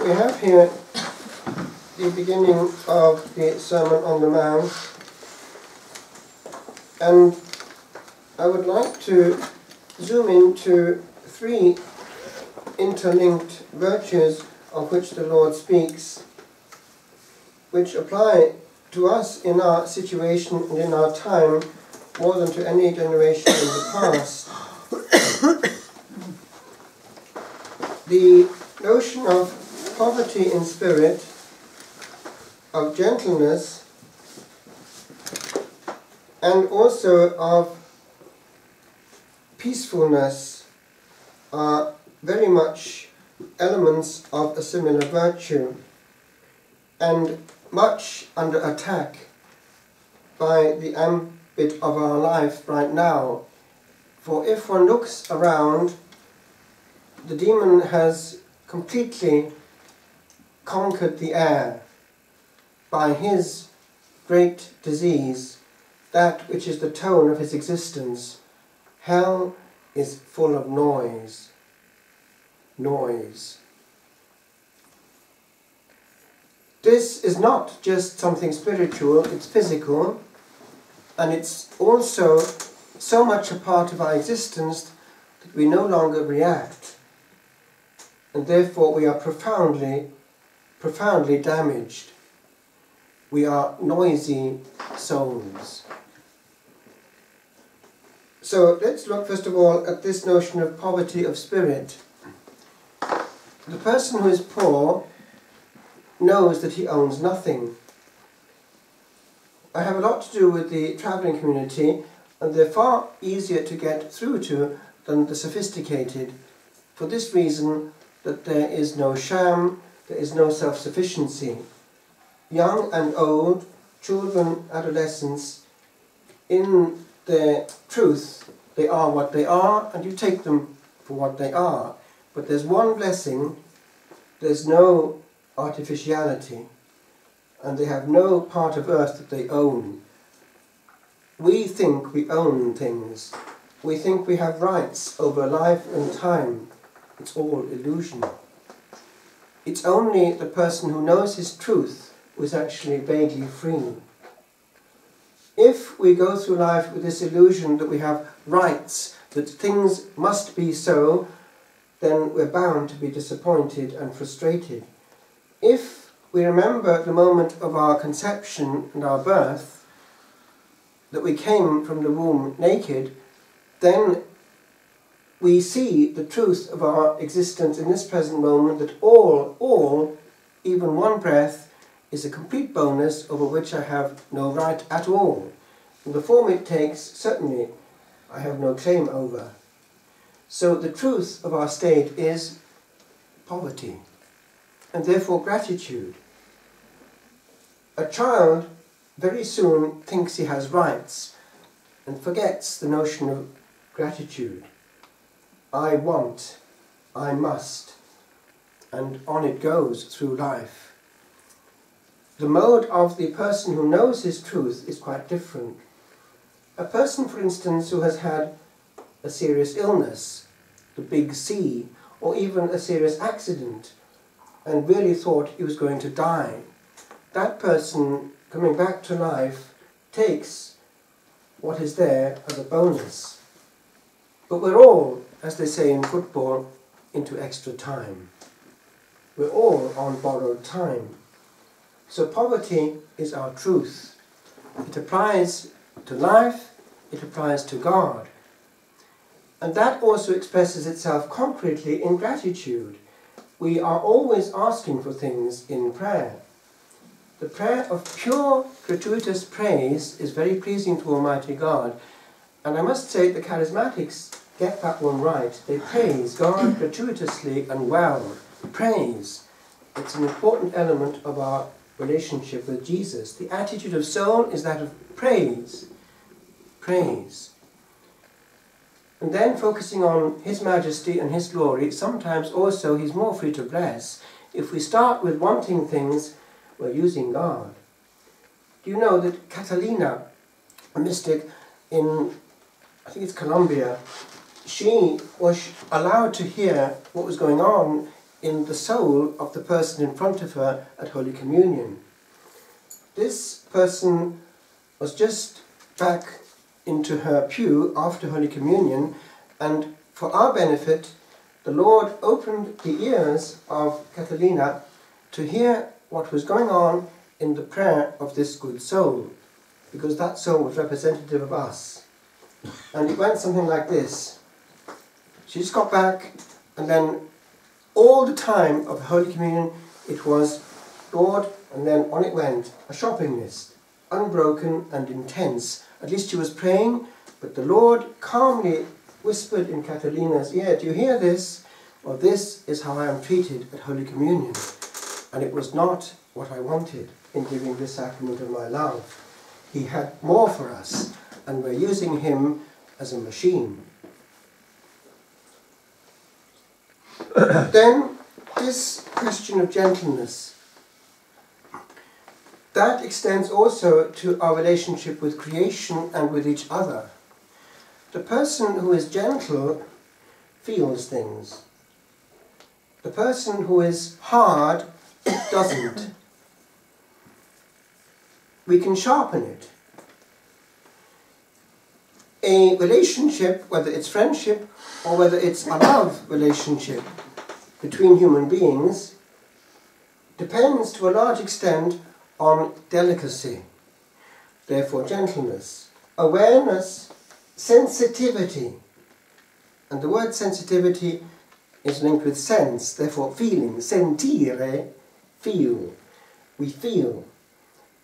we have here the beginning of the Sermon on the Mount, and I would like to zoom into three interlinked virtues of which the Lord speaks, which apply to us in our situation and in our time more than to any generation in the past. The notion of poverty in spirit, of gentleness, and also of peacefulness are very much elements of a similar virtue, and much under attack by the ambit of our life right now. For if one looks around, the demon has completely conquered the air by his great disease, that which is the tone of his existence. Hell is full of noise. Noise. This is not just something spiritual, it's physical, and it's also so much a part of our existence that we no longer react, and therefore we are profoundly, profoundly damaged. We are noisy souls. So let's look first of all at this notion of poverty of spirit. The person who is poor knows that he owns nothing. I have a lot to do with the travelling community, and they're far easier to get through to than the sophisticated, for this reason that there is no sham, there is no self-sufficiency. Young and old, children, adolescents, in their truth, they are what they are, and you take them for what they are. But there's one blessing: there's no artificiality, and they have no part of earth that they own. We think we own things. We think we have rights over life and time. It's all illusion. It's only the person who knows his truth who is actually vaguely free. If we go through life with this illusion that we have rights, that things must be so, then we're bound to be disappointed and frustrated. If we remember the moment of our conception and our birth, that we came from the womb naked, then we see the truth of our existence in this present moment, that all, even one breath, is a complete bonus over which I have no right at all. And the form it takes, certainly, I have no claim over. So the truth of our state is poverty, and therefore gratitude. A child very soon thinks he has rights and forgets the notion of gratitude. I want, I must, and on it goes through life. The mode of the person who knows his truth is quite different. A person, for instance, who has had a serious illness, the big C, or even a serious accident, and really thought he was going to die, that person, coming back to life, takes what is there as a bonus. But we're all, as they say in football, into extra time. We're all on borrowed time. So poverty is our truth. It applies to life, it applies to God. And that also expresses itself concretely in gratitude. We are always asking for things in prayer. The prayer of pure, gratuitous praise is very pleasing to Almighty God. And I must say the charismatics get that one right. They praise God gratuitously and well. Praise. It's an important element of our relationship with Jesus. The attitude of soul is that of praise. Praise. And then focusing on His majesty and His glory, sometimes also He's more free to bless. If we start with wanting things, we're using God. Do you know that Catalina, a mystic in, I think it's Colombia, she was allowed to hear what was going on in the soul of the person in front of her at Holy Communion. This person was just back into her pew after Holy Communion, and for our benefit, the Lord opened the ears of Catalina to hear what was going on in the prayer of this good soul, because that soul was representative of us. And it went something like this. She just got back, and then all the time of Holy Communion it was Lord, and then on it went, a shopping list, unbroken and intense. At least she was praying, but the Lord calmly whispered in Catalina's ear, do you hear this? Well, this is how I am treated at Holy Communion. And it was not what I wanted in giving this sacrament of my love. He had more for us, and we're using him as a machine. Then, this question of gentleness, that extends also to our relationship with creation and with each other. The person who is gentle feels things. The person who is hard doesn't. We can sharpen it. A relationship, whether it's friendship or whether it's a love relationship between human beings, depends to a large extent on delicacy, therefore gentleness, awareness, sensitivity. And the word sensitivity is linked with sense, therefore feeling, sentire, feel. We feel.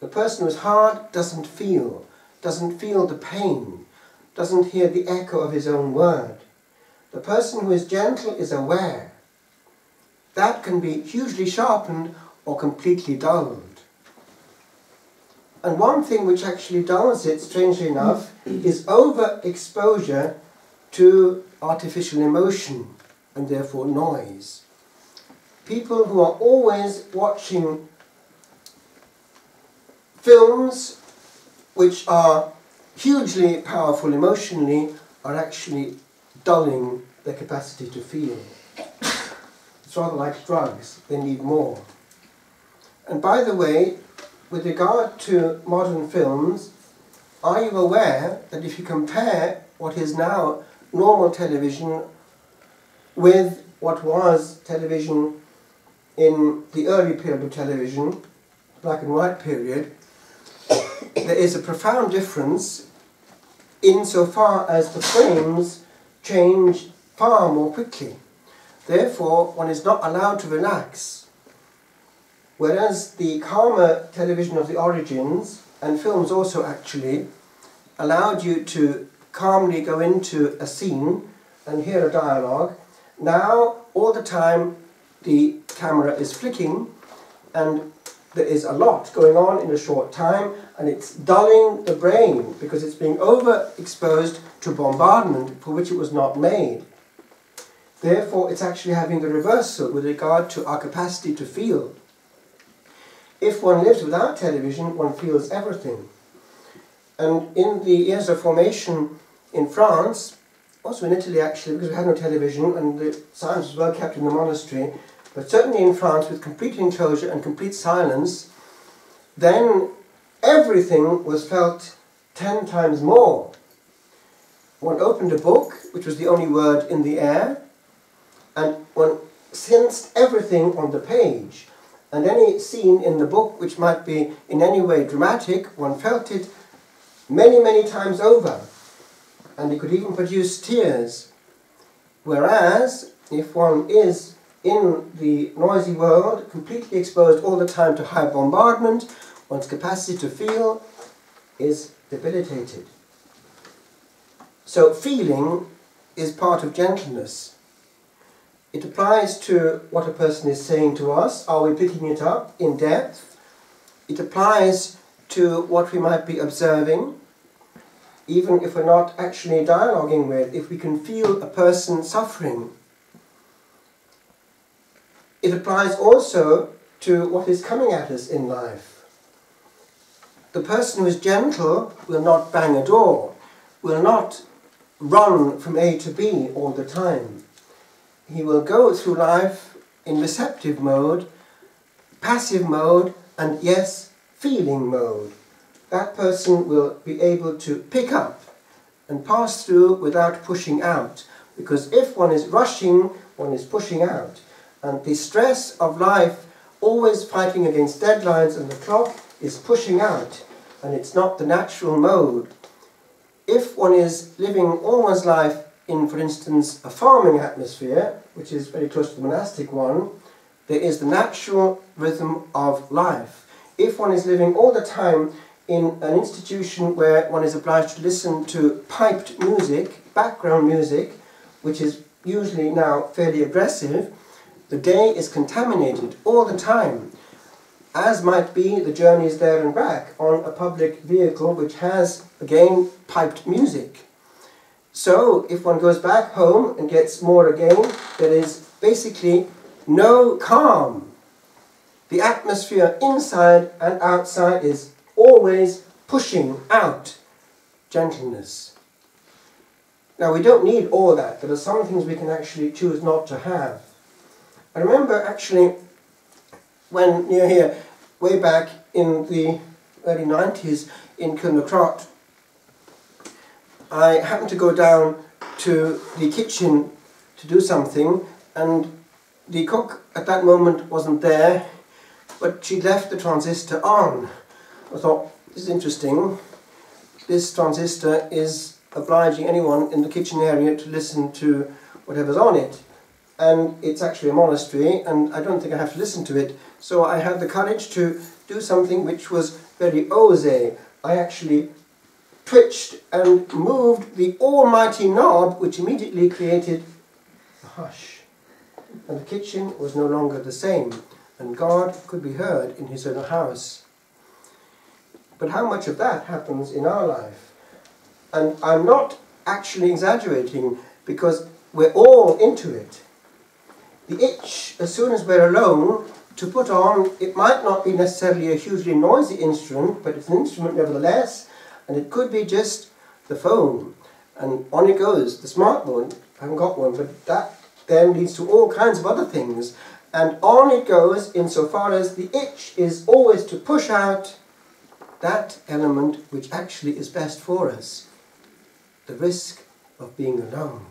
The person who is hard doesn't feel the pain, doesn't hear the echo of his own word. The person who is gentle is aware. That can be hugely sharpened or completely dulled. And one thing which actually dulls it, strangely enough, is overexposure to artificial emotion and therefore noise. People who are always watching films which are hugely powerful emotionally are actually dulling their capacity to feel. It's rather like drugs, they need more. And by the way, with regard to modern films, are you aware that if you compare what is now normal television with what was television in the early period of television, black and white period, there is a profound difference insofar as the frames change far more quickly. Therefore, one is not allowed to relax. Whereas the calmer television of the origins, and films also actually, allowed you to calmly go into a scene and hear a dialogue, now all the time the camera is flicking and there is a lot going on in a short time, and it's dulling the brain because it's being overexposed to bombardment for which it was not made. Therefore, it's actually having the reversal with regard to our capacity to feel. If one lives without television, one feels everything. And in the years of formation in France, also in Italy actually, because we had no television and the science was well kept in the monastery, but certainly in France with complete enclosure and complete silence, then everything was felt 10 times more. One opened a book, which was the only word in the air, and one sensed everything on the page. And any scene in the book which might be in any way dramatic, one felt it many, many times over. And it could even produce tears. Whereas, if one is in the noisy world, completely exposed all the time to high bombardment, one's capacity to feel is debilitated. So feeling is part of gentleness. It applies to what a person is saying to us. Are we picking it up in depth? It applies to what we might be observing, even if we're not actually dialoguing with, if we can feel a person suffering. It applies also to what is coming at us in life. The person who is gentle will not bang a door, will not run from A to B all the time. He will go through life in receptive mode, passive mode, and yes, feeling mode. That person will be able to pick up and pass through without pushing out. Because if one is rushing, one is pushing out. And the stress of life, always fighting against deadlines and the clock, is pushing out. And it's not the natural mode. If one is living all one's life in, for instance, a farming atmosphere, which is very close to the monastic one, there is the natural rhythm of life. If one is living all the time in an institution where one is obliged to listen to piped music, background music, which is usually now fairly aggressive, the day is contaminated all the time, as might be the journeys there and back on a public vehicle which has, again, piped music. So, if one goes back home and gets more again, there is basically no calm. The atmosphere inside and outside is always pushing out gentleness. Now, we don't need all that. There are some things we can actually choose not to have. I remember actually when near here, way back in the early 90s in Kilnacrot, I happened to go down to the kitchen to do something, and the cook at that moment wasn't there, but she left the transistor on. I thought, this is interesting. This transistor is obliging anyone in the kitchen area to listen to whatever's on it. And it's actually a monastery, and I don't think I have to listen to it. So I had the courage to do something which was very osé. I actually twitched and moved the almighty knob, which immediately created a hush. And the kitchen was no longer the same, and God could be heard in his own house. But how much of that happens in our life? And I'm not actually exaggerating, because we're all into it. The itch, as soon as we're alone, to put on, it might not be necessarily a hugely noisy instrument, but it's an instrument nevertheless, and it could be just the phone. And on it goes, the smartphone. I haven't got one, but that then leads to all kinds of other things. And on it goes insofar as the itch is always to push out that element which actually is best for us, the risk of being alone.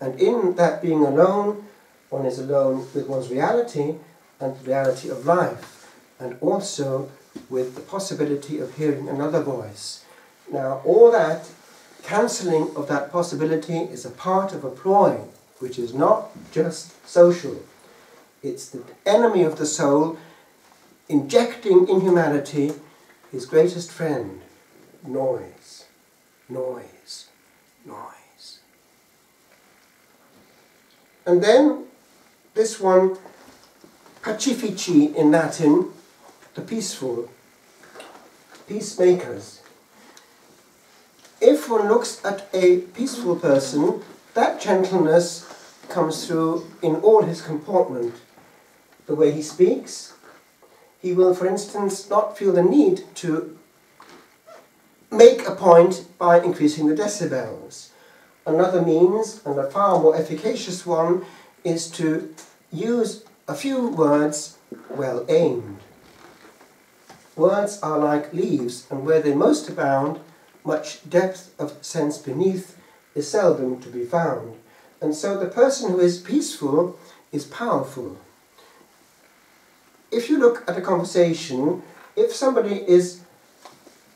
And in that being alone, one is alone with one's reality and the reality of life, and also with the possibility of hearing another voice. Now, all that cancelling of that possibility is a part of a ploy, which is not just social. It's the enemy of the soul injecting in humanity his greatest friend, noise, noise, noise. And then this one, pacifici in Latin, the peaceful, peacemakers. If one looks at a peaceful person, that gentleness comes through in all his comportment. The way he speaks, he will, for instance, not feel the need to make a point by increasing the decibels. Another means, and a far more efficacious one, is to use a few words well aimed. Words are like leaves, and where they most abound, much depth of sense beneath is seldom to be found. And so the person who is peaceful is powerful. If you look at a conversation, if somebody is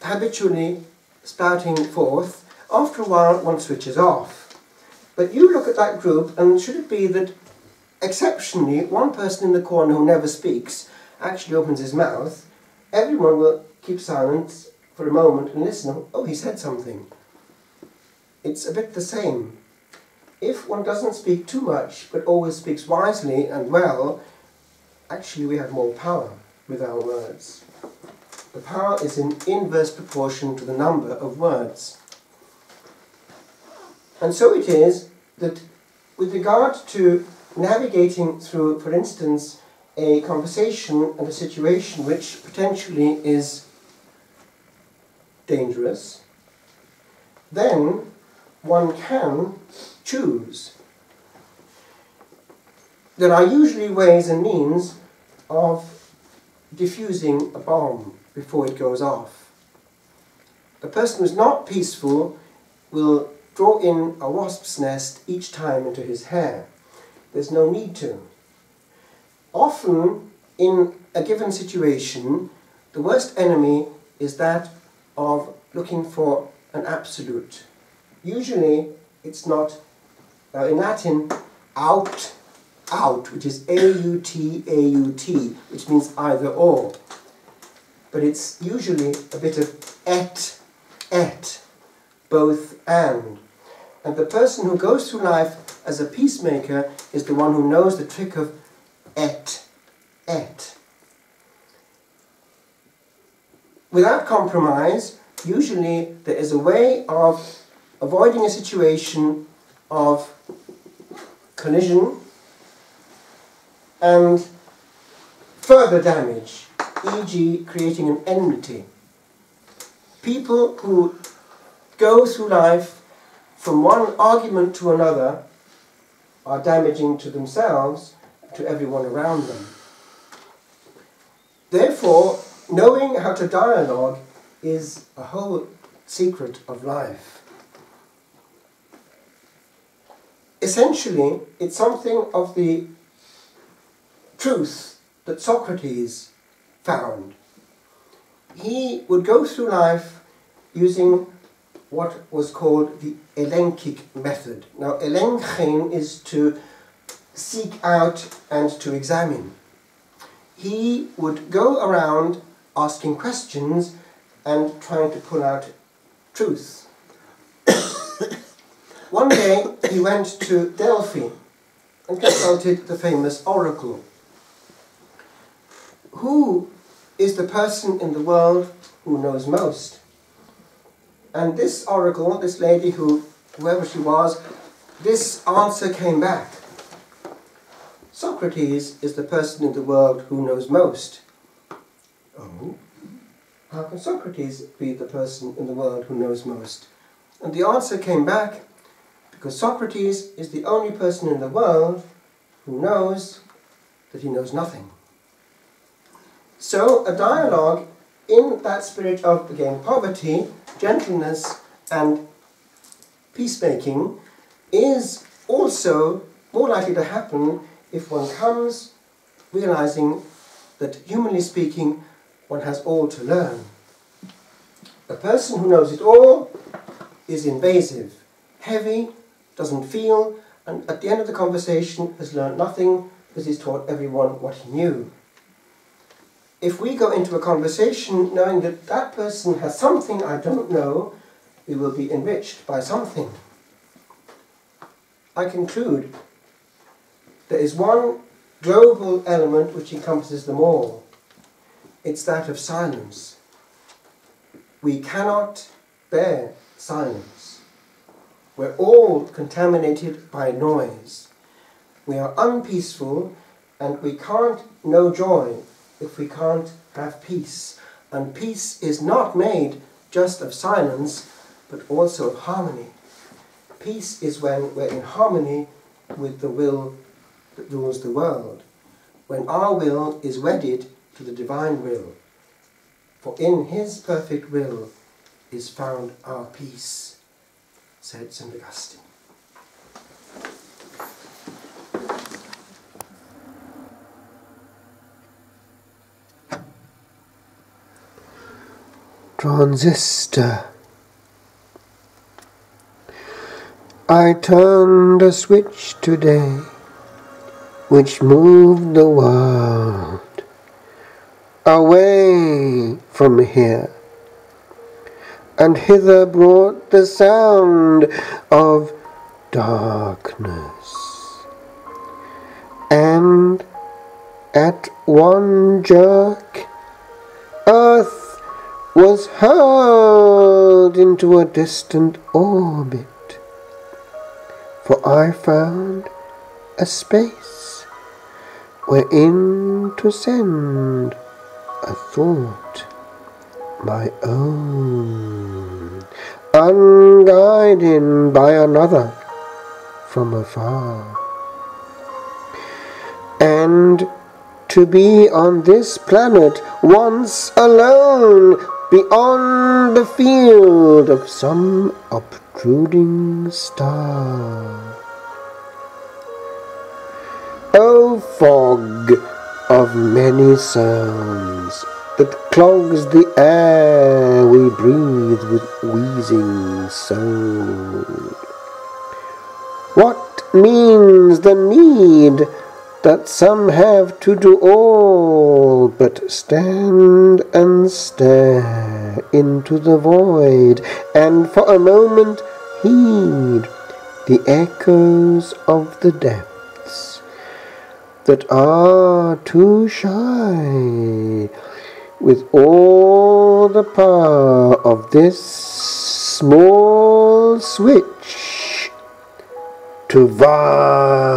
habitually spouting forth, after a while one switches off. But you look at that group, and should it be that exceptionally one person in the corner who never speaks actually opens his mouth, everyone will keep silent for a moment and listen. Oh, he said something. It's a bit the same. If one doesn't speak too much, but always speaks wisely and well, actually we have more power with our words. The power is in inverse proportion to the number of words. And so it is that with regard to navigating through, for instance, a conversation and a situation which potentially is dangerous, then one can choose. there are usually ways and means of diffusing a bomb before it goes off. A person who's not peaceful will draw in a wasp's nest each time into his hair. There's no need to. Often, in a given situation, the worst enemy is that of looking for an absolute. Usually, it's not, in Latin, out, which is A-U-T, A-U-T, which means either or. But it's usually a bit of et, both and. And the person who goes through life as a peacemaker is the one who knows the trick of et. Without compromise, usually there is a way of avoiding a situation of collision and further damage, e.g. creating an enmity. People who go through life from one argument to another are damaging to themselves and to everyone around them. Therefore, knowing how to dialogue is a whole secret of life. Essentially, it's something of the truth that Socrates found. He would go through life using what was called the elenchic method. Now, elenchein is to seek out and to examine. He would go around asking questions and trying to pull out truth. One day he went to Delphi and consulted the famous oracle. Who is the person in the world who knows most? And this oracle, this lady whoever she was, this answer came back. Socrates is the person in the world who knows most. Oh, how can Socrates be the person in the world who knows most? And the answer came back, because Socrates is the only person in the world who knows that he knows nothing. So a dialogue in that spirit of, again, poverty, gentleness and peacemaking is also more likely to happen if one comes realizing that, humanly speaking, one has all to learn. A person who knows it all is invasive, heavy, doesn't feel, and at the end of the conversation has learned nothing because he's taught everyone what he knew. If we go into a conversation knowing that that person has something I don't know, we will be enriched by something. I conclude there is one global element which encompasses them all. It's that of silence. We cannot bear silence. We're all contaminated by noise. We are unpeaceful, and we can't know joy if we can't have peace. And peace is not made just of silence, but also of harmony. Peace is when we're in harmony with the will that rules the world, when our will is wedded to the divine will. For in his perfect will is found our peace, said St. Augustine. Transistor. I turned a switch today which moved the world away from here, and hither brought the sound of darkness. And at one jerk, Earth was hurled into a distant orbit, for I found a space wherein to send a thought my own, unguided by another from afar. and to be on this planet once alone, beyond the field of some obtruding star. O fog of many sounds that clogs the air we breathe with wheezing soul, what means the need that some have to do all but stand and stare into the void, and for a moment heed the echoes of the depths that are too shy, with all the power of this small switch, to vibrate.